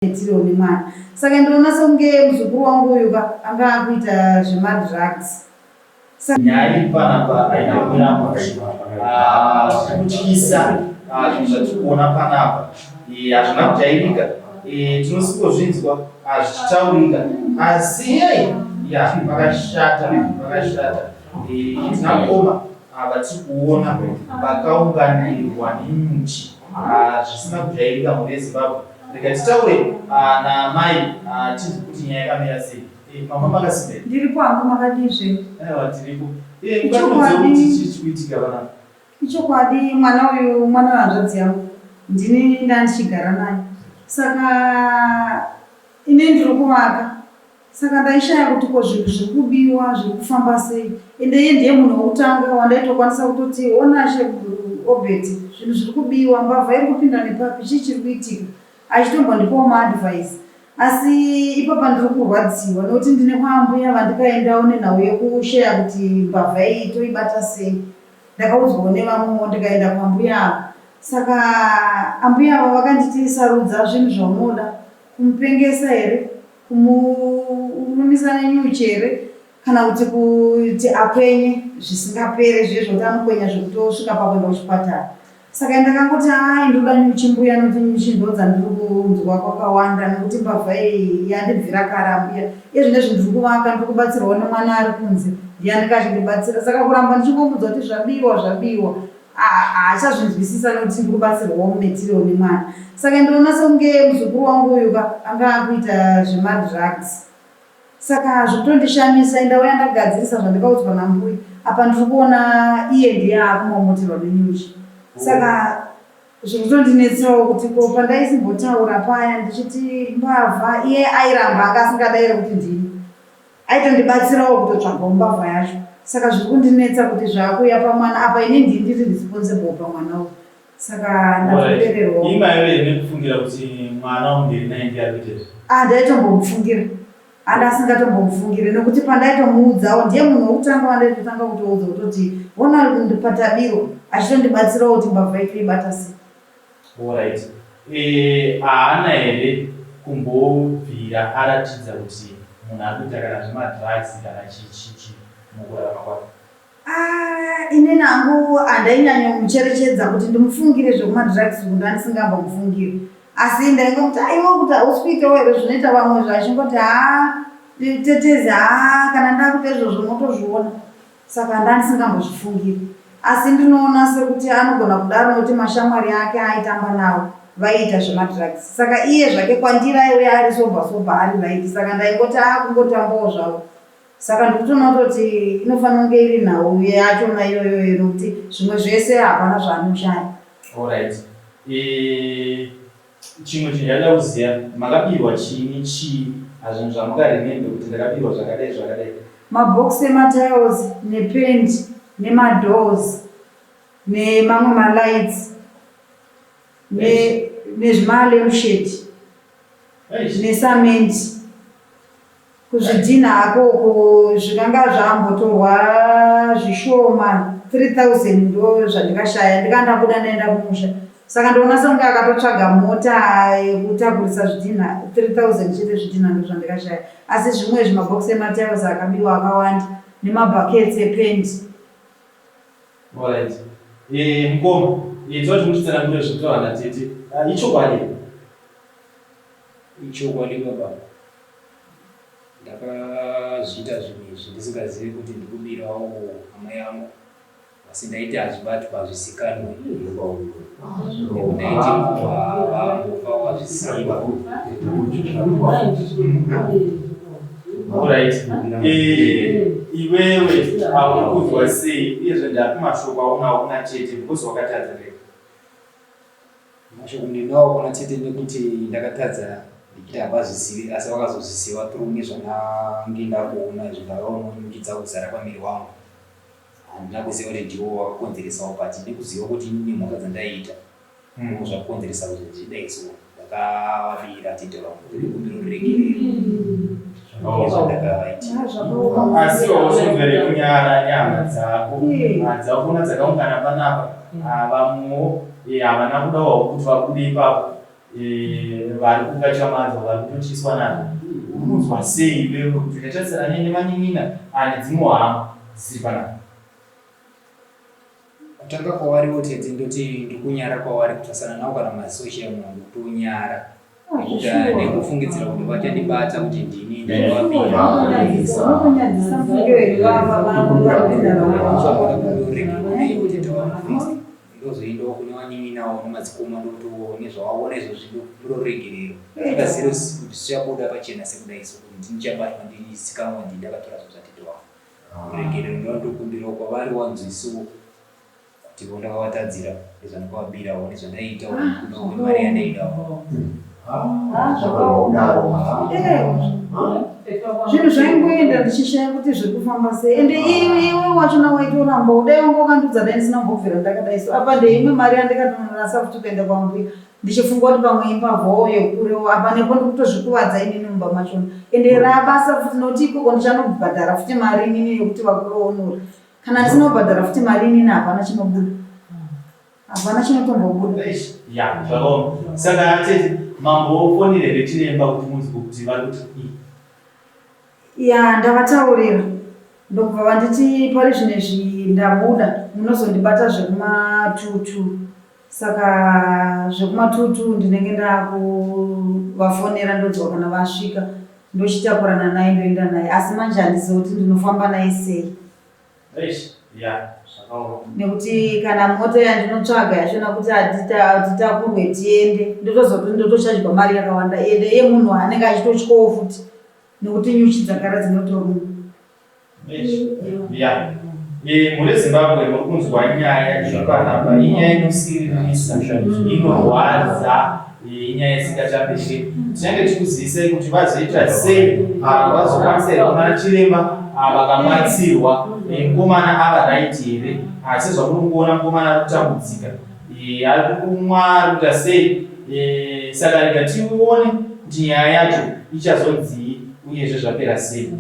Tironi mwana. Saka ndinoona songe muzukuru wangu uyu anga akuita zvemadrugs. Nyaya panapa aina kunapa kutyisa zvatikuona panapa hazvina kujairika, tinosingozvinzwa zvichitaurika asi vakashata tinakoma vatiri kuona vakaunganirwa nenyuchi zvisina kujairika mhuri yeZimbabwe. Rega titaure namai tizi kuti nyaya yakamira sei. Mama makasimba ndiripo hangu makadizve. Aiwa tiripo. Kuti chikuitika panapa. Ichokwadi mwana uyu mwana wanzvadzi yangu ndini ndandichigara naye. Saka ine ndiri kuvaka. Saka ndaishaya kuti ko zvinhu zviri kubiwa zviri kufamba sei. Ende iye ndiye munhu wokutanga wandaitokwanisa kutoti onashe Obeti zvinhu zviri kubiwa mbavha iri kupinda nepapi chii chiri kuitika. Achitombondipawo maadvice. Asi ipapa ndiri kurwadziwa nokuti ndine kwaambuya vandikaendawo nenhau yekusheya kuti mbavha iyi toibata sei. Ndakaudzwawo nevamwewo ndikaenda kwambuya avo. Saka ambuya avo vakanditi sarudza zvinhu zvaunoda kumupengesa here, kumurumisa nenyuchi here, kana kuti akwenye zvisingapere zvezvo kuti anokwenya zvekutosvika pakuenda kuchipatara. Saka ndakangoti ndoda nyuchi mbuya nokuti nyuchi ndodza ndiri kunzwa kwakawanda nokuti mbavha iyi yandibvira kare ambuya. Iye zvinezvi ndiri kuvaka ndiri kubatsirwawo nemwana ari kunze ndiyani kachindibatsira. Saka kuramba ndichingomudza kuti zvabiwa haachazvinzwisisa nokuti ndiri kubatsirwawo mumetirioni mwana. Saka ndinoona songe muzukuru wangu uyu anga akuita zvemadrugs. Saka zvotondishamisa ndauya ndagadzirisa zvandakaudzwa nambuya. Apa ndiri kuona iye ndiye akumamoterwa nenyuchi. Saka zvotondinetsawo kuti ko pandaizimbotaura paya ndichiti mbavha iye airamba anga asingadai kuti ndini. Aitondibatsirawo kutotsvagawo mbavha yacho. Saka zviri kundinetsa kuti zvaakuuya pamwana apa ine ndiri responsible pamwana uyu. Saka ndatopererwa. Imaiwe nekufungira kuti mwana umudiri naye ndiye arikuita. Ndaitombomufungira. Asingatombomufungira nokuti pandaitomudzawo ndiye munhu wokutanga wandaitotanga kutoudza kutoti ona patabiro achitondibatsirawo kuti mbavha itoibata sei. Alright. Haana here kumbobvira aratidza kuti munhu akuita kana zvemadrugs kana chichi mukurarama kwake? Ine nangu handainyanya kumucherechedza kuti ndimufungire zvekumadrugs kuti ndandisingambomufungiri. Asi ndaingomuti aiwa kuti hausvikewo here zvinoita vamwe zvachingoti tetezi kana ndakuita izvozvo motozviona. Saka ndandisingambozvifungiri. Asi ndinoona sekuti anogona kudaro nokuti mashamwari ake aitamba nawo vaiita zvemadrugs. Saka iye zvake kwandira iwe ari sobha ari right. Saka ndaingoti kungotambawo zvavo. Saka ndikutoona kuti inofanira kunge iri nhau yachona iyoyo nokuti zvimwe zvese hapana zvaanoshaya. Alright. Chimwe chinhu kuziya makabirwa chii hazvinhu zvamukaremembe kuti ndakabirwa zvakadai. Mabhokisi ematiles nependi nemadoors nemamwe malights nezvimalampshade nesamenti. Kuzvidhina hakoko zvikanga zvambotorwa zvishoma 3000 ndo zvandikashaya ndikandabuda ndaenda kumusha. Saka ndoona songe akatotsvaga mota yekutakurisa zvidhina 3000 chete zvidhina ndo zvandikashaya. Asi zvimwe zvimabhokisi ematiles akabiwa akawanda nemabhaketsi ependi. Alright. Mukoma, tinochimuchitsana kure zvekutaura natete. Ichokwadi. Ichokwadi baba. Ndakazviita zvinhu izvi ndisingazivi kuti ndikubirawo hama yangu. Asi ndaiti hazvibatwa zvisikanwe. Ndaiti vangofa wazvisiva. Alright. Iwewe haunokuzwa sei uyezve ndapi mashoko aunawo kuna tete because wakatadza rei? Mashoko ndinawo kuna tete nekuti ndakatadza ndichiti havazvisivi asi vakazozvisiva through nezvandange ndakuona zvindakaona nyuchi kuzara pamiri wangu. Handina kuziva kuti ndiwo wakakonzeresawo pati nekuziva kuti ine mhaka dzandaiita zvakukonzeresa kuti zvidai so ndakavabira tete vangu kumbiro riregerero. Asi wausonzwere kunyara nehama dzako kuona dzakaungana panapa vamwewo havana kudawo kuti vabude ipapo vari kungachamadza vari kutotiswa nazvo unonzwa sei iwewe kuti ndatarisana nemanyan'ina ane dzinohama dzisiri panapa? Kutanga kwavari wotedzi ndoti ndikunyara kwavari kutasana nawo kana masocial munhu kutonyara nekufungidzira kuti vachandibata kuti ndini ndozoendawo kune vanyiminawo nemadzikoma ndotowo nezvavaona izvozvi ndoregerero akaziro kuti zvichabuda pachena sekudaiso kuti ndichabatwa ndisikamwa ndindakatora zvozvatitowa regerero ndondokumbirawo kwavari wanzwisiwo kuti ndakavatadzira nezvandakavabirawo nezvandaitawo mari yandaidawo. Zvinhu zvaingoenda ndichishaya kuti zviri kufamba sei ende iwe wachona waitoramba udai wangokandudza dai ndisina mbobvira ndakadaiso apa ndeimwe mari yandikatonasa futi kuenda kwambuya ndichifunga kuti pamwe imbavhawo yekurewo apa nepo ndikutozvikuvadza inini mumba machona ende rabasa futi noti ikoko ndichanobhadhara futi mari inini yekuti vakuroonora kana ndisina kubhadhara futi mari inini hapana chinobuda hapana chinotombobuda. Ya zvakaoma saka tete mambofonere vechiremba kuti munzwe kuti vari kuti ya ndavataurira ndobva vanditi pari zvinezvi ndabuda munozondibata zvekumatutu saka zvekumatutu ndinenge ndakuvafonera ndodzwa kana vasvika ndochitakurana naye ndoenda naye asi manje handizivi kuti ndinofamba naye sei nekuti kana mota yandinotsvaga yachona kuti hatitakurwe tiende ndotozoti ndotoshadirwa mari yakawanda ende yemunhu anenge achitotyawo futi nekuti nyuchi dzakara dzinotoruma. Muri Zimbabwe muri kunzwa nyaya zvakanaka inyaya inosiririsa inorwadza inyaya isingachapesheki tinenge tichikuzivisai kuti vazoita sei vazokwanisa kuna chiremba vakabatsirwa mukomana ava raiti here asi zvamuri kuona mukomana ari kutambudzika ari kumwa ari kuita sei saka rega tione kuti nyaya yacho ichazonzii uyezve zvapera sei.